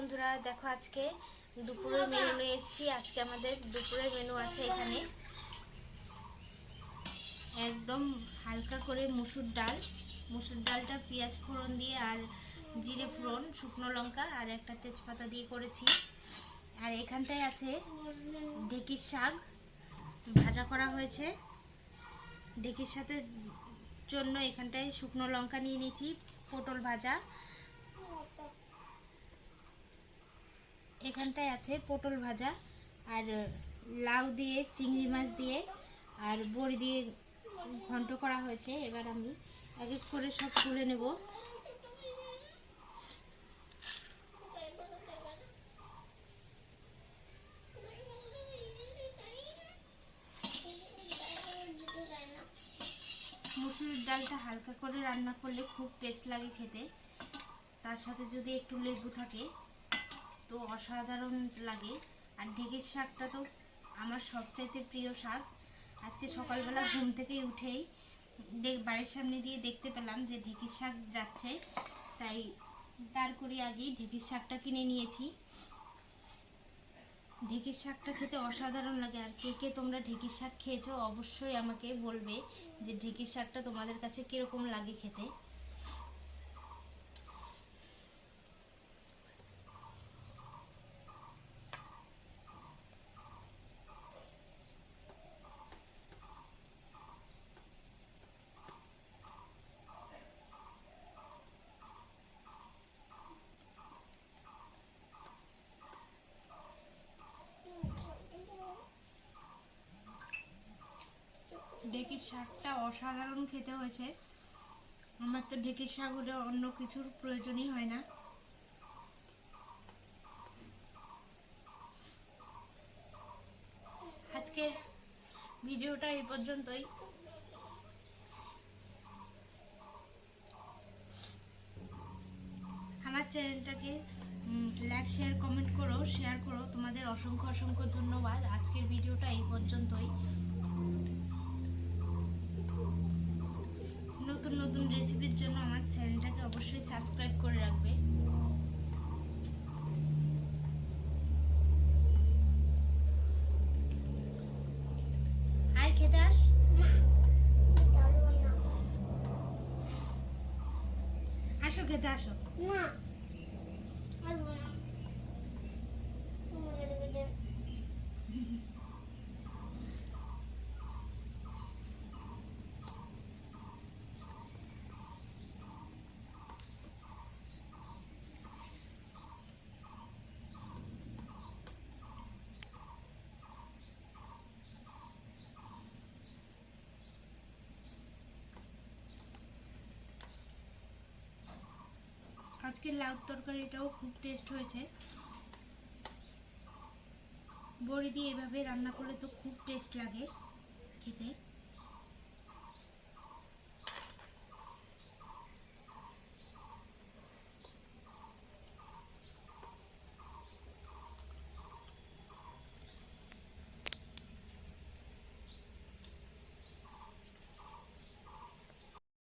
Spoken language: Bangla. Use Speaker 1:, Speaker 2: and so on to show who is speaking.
Speaker 1: বন্ধুরা, দেখো আজকে দুপুরের মেনু নিয়ে এসেছি। আজকে আমাদের দুপুরের মেনু আছে এখানে একদম হালকা করে মুসুর ডালটা পেঁয়াজ ফোড়ন দিয়ে আর জিরে ফোড়ন, শুকনো লঙ্কা আর একটা তেজপাতা দিয়ে করেছি। আর এখানটায় আছে ঢেঁকির শাক ভাজা করা হয়েছে। ঢেঁকির সাথে জন্য এখানটায় শুকনো লঙ্কা নিয়ে নিয়েছি, পটল ভাজা। এখানটায় আছে পটল ভাজা আর লাউ দিয়ে, চিংড়ি মাছ দিয়ে আর বড়ি দিয়ে ঘন্ট করা হয়েছে। এবার আমি এক এক করে সব তুলে নেব। মুসুরির ডালটা হালকা করে রান্না করলে খুব টেস্ট লাগে খেতে। তার সাথে যদি একটু লেবু থাকে তো অসাধারণ লাগে। আর ঢেঁকির শাকটা তো আমার সবচাইতে প্রিয় শাক। আজকে সকালবেলা ঘুম থেকে উঠেই বাড়ির সামনে দিয়ে দেখতে পেলাম যে ঢেঁকির শাক যাচ্ছে, তাই তার করে আগেই ঢেঁকির শাকটা কিনে নিয়েছি। ঢেঁকির শাকটা খেতে অসাধারণ লাগে। আর কে কে তোমরা ঢেঁকির শাক খেয়েছো অবশ্যই আমাকে বলবে যে ঢেঁকির শাকটা তোমাদের কাছে কীরকম লাগে খেতে। ঢেঁকির শাকটা অসাধারণ খেতে হয়েছে। আমার তো ঢেঁকির শাক হলে অন্য কিছুর প্রয়োজনই হয় না। আজকের ভিডিওটা এই পর্যন্তই। আমার চ্যানেলটাকে লাইক, শেয়ার, কমেন্ট করো, শেয়ার করো। তোমাদের অসংখ্য অসংখ্য ধন্যবাদ। আজকের ভিডিওটা এই পর্যন্তই। নতুন নতুন রেসিপির জন্য আমার চ্যানেলটাকে অবশ্যই সাবস্ক্রাইব করে রাখবে। আর খেতে আস, আসো খেতে আসো। আজকের লাউ তরকারিটাও খুব টেস্ট হয়েছে। বড়ি দিয়ে এভাবে রান্না করলে তো খুব টেস্ট লাগে খেতে।